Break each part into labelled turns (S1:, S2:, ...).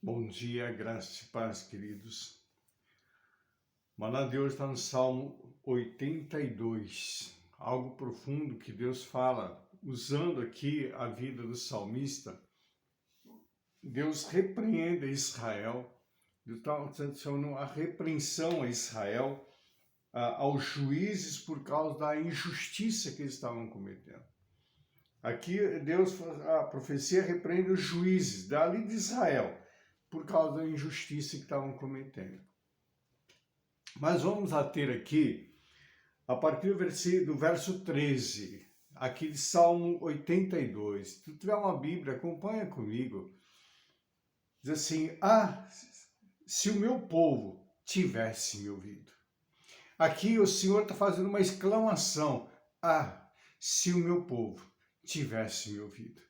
S1: Bom dia, graça e paz, queridos. Maná de hoje está no Salmo 82, algo profundo que Deus fala, usando aqui a vida do salmista. Deus repreende Israel, Deus está chamando a repreensão a Israel, aos juízes por causa da injustiça que eles estavam cometendo. Aqui Deus, a profecia repreende os juízes dali de Israel, por causa da injustiça que estavam cometendo. Mas vamos ater aqui, a partir do verso 13, aqui de Salmo 82. Se tu tiver uma Bíblia, acompanha comigo. Diz assim: se o meu povo tivesse me ouvido. Aqui o Senhor está fazendo uma exclamação. Se o meu povo tivesse me ouvido.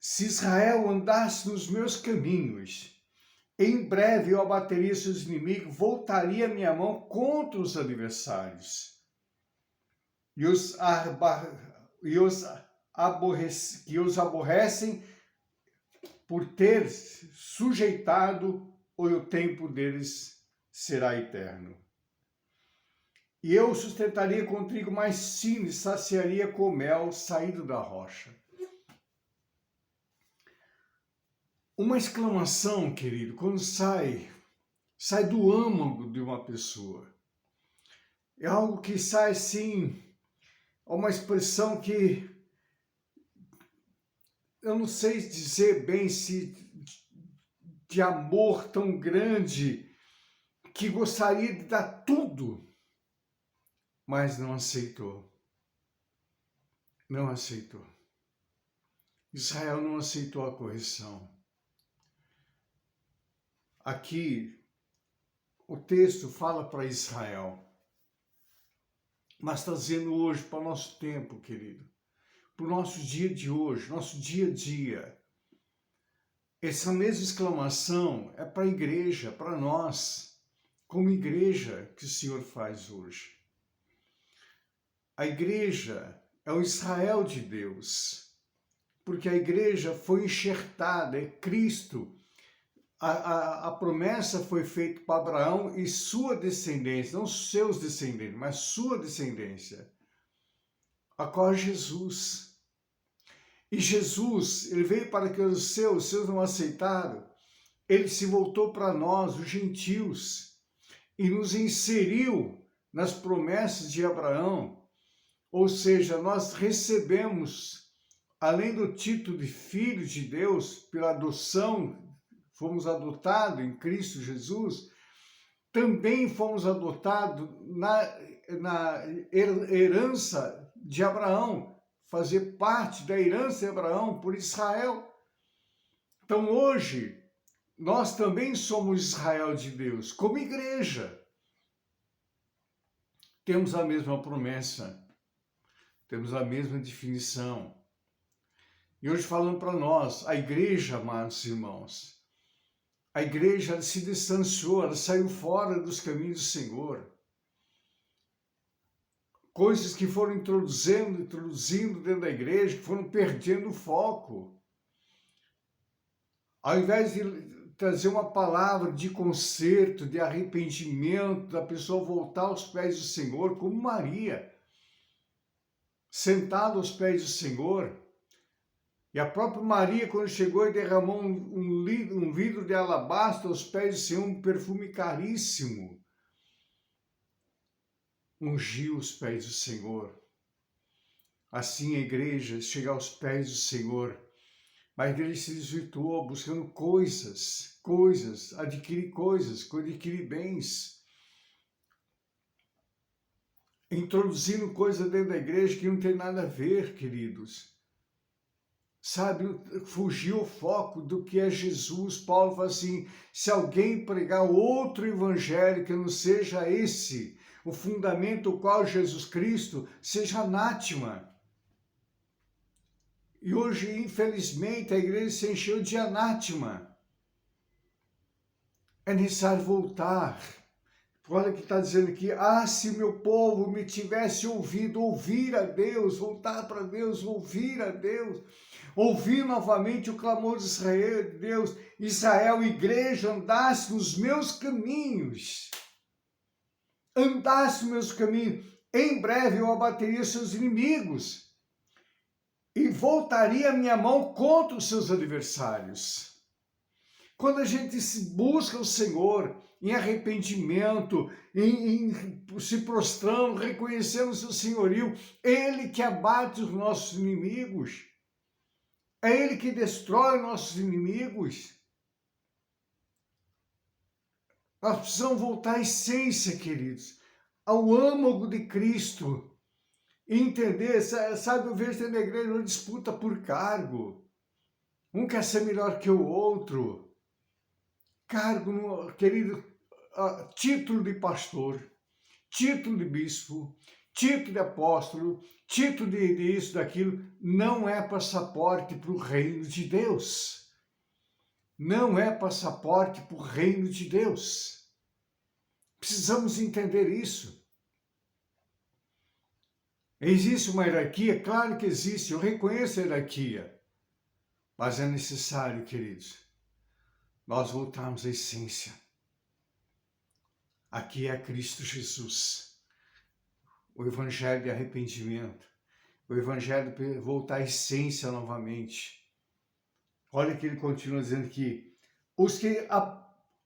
S1: Se Israel andasse nos meus caminhos, em breve eu abateria seus inimigos, voltaria minha mão contra os adversários que os aborrecem por ter sujeitado, o tempo deles será eterno. E eu sustentaria com trigo mais fino e saciaria com mel saído da rocha. Uma exclamação, querido, quando sai do âmago de uma pessoa. É algo que sai assim, é uma expressão que eu não sei dizer bem se de amor tão grande, que gostaria de dar tudo, mas não aceitou. Não aceitou. Israel não aceitou a correção. Aqui, o texto fala para Israel, mas está dizendo hoje para o nosso tempo, querido, para o nosso dia de hoje, nosso dia a dia. Essa mesma exclamação é para a igreja, para nós, como igreja que o Senhor faz hoje. A igreja é o Israel de Deus, porque a igreja foi enxertada, é Cristo. A promessa foi feita para Abraão e sua descendência, não seus descendentes, mas sua descendência, a qual é Jesus. E Jesus, ele veio para que os seus não aceitaram, ele se voltou para nós, os gentios, e nos inseriu nas promessas de Abraão, ou seja, nós recebemos, além do título de filhos de Deus, pela adoção, fomos adotados em Cristo Jesus, também fomos adotados na herança de Abraão, fazer parte da herança de Abraão por Israel. Então hoje, nós também somos Israel de Deus, como igreja. Temos a mesma promessa, temos a mesma definição. E hoje falando para nós, a igreja, amados irmãos, a igreja se distanciou, ela saiu fora dos caminhos do Senhor. Coisas que foram introduzindo dentro da igreja, que foram perdendo o foco. Ao invés de trazer uma palavra de conserto, de arrependimento, da pessoa voltar aos pés do Senhor, como Maria, sentada aos pés do Senhor. E a própria Maria, quando chegou e derramou um vidro de alabastro aos pés do Senhor, um perfume caríssimo, ungiu os pés do Senhor. Assim a igreja chega aos pés do Senhor, mas a igreja se desvirtuou buscando coisas, adquirir bens, introduzindo coisas dentro da igreja que não tem nada a ver, queridos. Sabe, fugiu o foco do que é Jesus. Paulo fala assim, se alguém pregar outro evangelho que não seja esse, o fundamento o qual Jesus Cristo, seja anátema. E hoje, infelizmente, a igreja se encheu de anátema. É necessário voltar. Olha o que está dizendo aqui, se o meu povo me tivesse ouvido, ouvir a Deus, voltar para Deus, ouvir a Deus. Ouvi novamente o clamor de Israel, Deus, Israel, igreja, andasse nos meus caminhos. Andasse nos meus caminhos. Em breve eu abateria seus inimigos e voltaria a minha mão contra os seus adversários. Quando a gente busca o Senhor em arrependimento, em se prostrando, reconhecendo o seu senhorio, Ele que abate os nossos inimigos, é Ele que destrói nossos inimigos. Nós precisamos voltar à essência, queridos, ao âmago de Cristo, e entender, sabe, eu vejo na igreja uma disputa por cargo, um quer ser melhor que o outro, cargo, querido, título de pastor, título de bispo, título de apóstolo, título de isso, daquilo, não é passaporte para o reino de Deus. Não é passaporte para o reino de Deus. Precisamos entender isso. Existe uma hierarquia? Claro que existe, eu reconheço a hierarquia. Mas é necessário, queridos, nós voltarmos à essência. Aqui é Cristo Jesus. O evangelho de arrependimento. O evangelho de voltar à essência novamente. Olha que ele continua dizendo que os que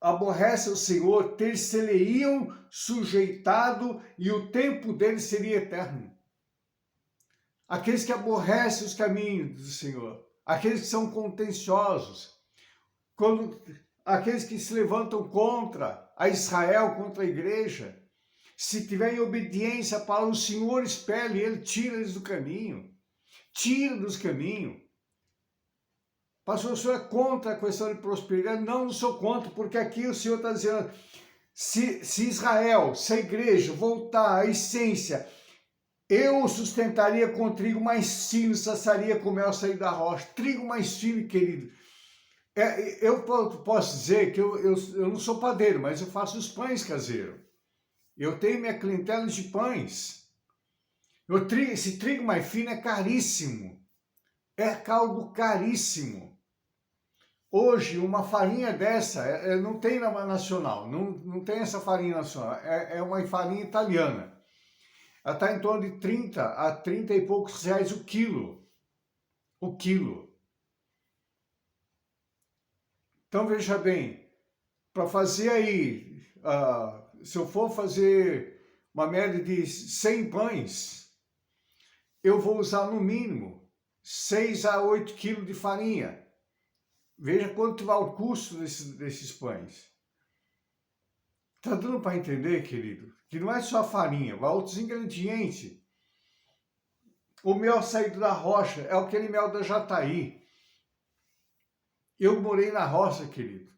S1: aborrecem o Senhor ter-se-lhe-iam sujeitado e o tempo deles seria eterno. Aqueles que aborrecem os caminhos do Senhor, aqueles que são contenciosos, aqueles que se levantam contra a Israel, contra a igreja, se tiverem obediência para o Senhor, expele ele, tira eles do caminho, tira dos caminhos. Pastor, o senhor é contra a questão de prosperidade? Não sou contra, porque aqui o Senhor está dizendo, se Israel, se a igreja voltar à essência, eu o sustentaria com trigo mais fino, saciaria com mel sair da rocha. Trigo mais fino, querido. Eu posso dizer que eu não sou padeiro, mas eu faço os pães caseiros. Eu tenho minha clientela de pães. Esse trigo mais fino é caríssimo. É algo caríssimo. Hoje, uma farinha dessa, não tem na nacional, não tem essa farinha nacional, é uma farinha italiana. Ela está em torno de 30 a 30 e poucos reais o quilo. O quilo. Então, veja bem, para fazer aí, se eu for fazer uma média de 100 pães, eu vou usar no mínimo 6 a 8 quilos de farinha. Veja quanto vai o custo desses pães. Está dando para entender, querido? Que não é só a farinha, vai outros ingredientes. O mel saído da rocha é aquele mel da Jataí. Eu morei na roça, querido.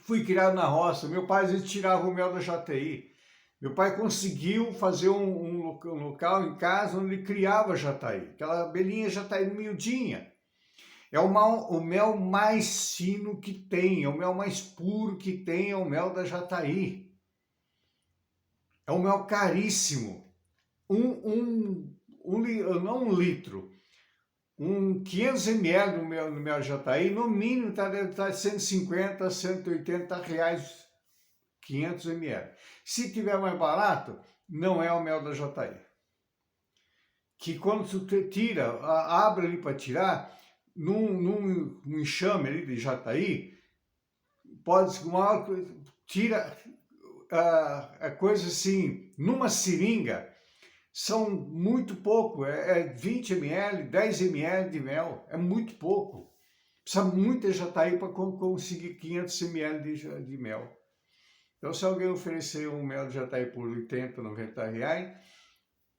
S1: Fui criado na roça. Meu pai às vezes tirava o mel da Jataí. Meu pai conseguiu fazer um local em casa onde ele criava Jataí. Aquela abelhinha Jataí miudinha. É o mel mais fino que tem, é o mel mais puro que tem, é o mel da Jataí. É um mel caríssimo. Não 1 litro, 500 ml no mel Jataí, no mínimo deve estar de 150 a 180 reais, 500 ml. Se tiver mais barato, não é o mel da Jataí. Que quando você tira, abre ali para tirar, num enxame ali de Jataí, tira a coisa assim, numa seringa, são muito pouco, 20 ml, 10 ml de mel, é muito pouco. Precisa muita Jataí para conseguir 500 ml de mel. Então, se alguém oferecer um mel de Jataí por 80, 90 reais,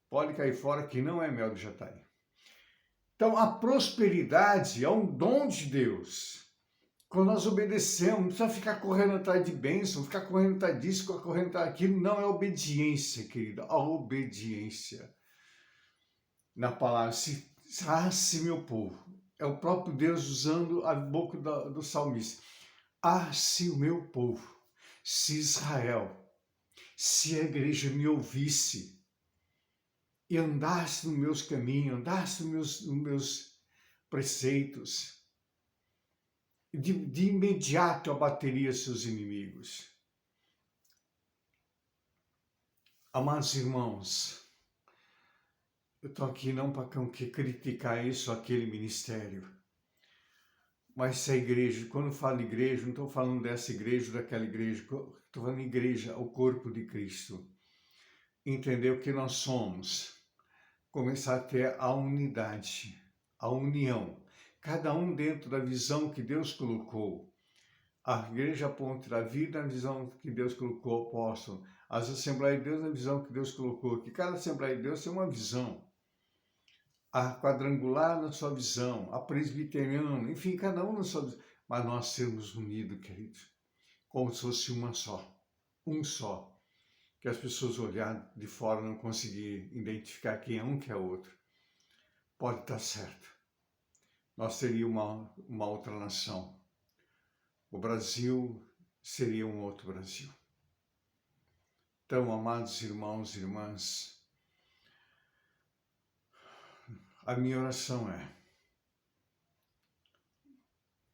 S1: pode cair fora que não é mel de Jataí. Então, a prosperidade é um dom de Deus. Quando nós obedecemos, não precisa ficar correndo atrás de bênção, ficar correndo atrás disso, ficar correndo atrás daquilo. Não é obediência, querido. A obediência. Na palavra, se meu povo. É o próprio Deus usando a boca do salmista. Se o meu povo, se Israel, se a igreja me ouvisse, e andasse nos meus caminhos, andasse nos meus preceitos, de imediato abateria seus inimigos. Amados irmãos, eu estou aqui não para criticar isso ou aquele ministério, mas se a igreja, quando eu falo igreja, não estou falando dessa igreja ou daquela igreja, estou falando igreja, o corpo de Cristo. Entender o que nós somos, começar a ter a unidade, a união, cada um dentro da visão que Deus colocou. A igreja Ponte da Vida, a visão que Deus colocou, o apóstolo. As Assembleias de Deus, a visão que Deus colocou. Que cada Assembleia de Deus tem uma visão. A quadrangular na sua visão, a presbiteriana, enfim, cada um na sua visão. Mas nós sermos unidos, queridos, como se fosse uma só, um só. Que as pessoas olhando de fora não conseguirem identificar quem é um que é outro. Pode estar certo. Nós seríamos uma outra nação. O Brasil seria um outro Brasil. Então, amados irmãos e irmãs, a minha oração é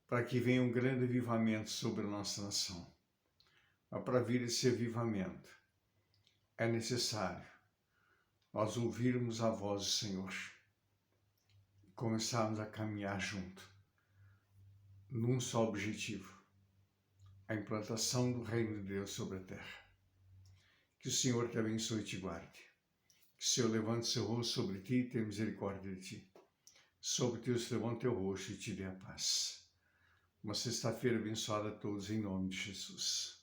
S1: para que venha um grande avivamento sobre a nossa nação. Mas para vir esse avivamento, é necessário nós ouvirmos a voz do Senhor e começarmos a caminhar junto, num só objetivo, a implantação do reino de Deus sobre a terra. Que o Senhor te abençoe e te guarde. Que o Senhor levante seu rosto sobre ti e tenha misericórdia de ti. Sobre ti o Senhor levante teu rosto e te dê a paz. Uma sexta-feira abençoada a todos em nome de Jesus.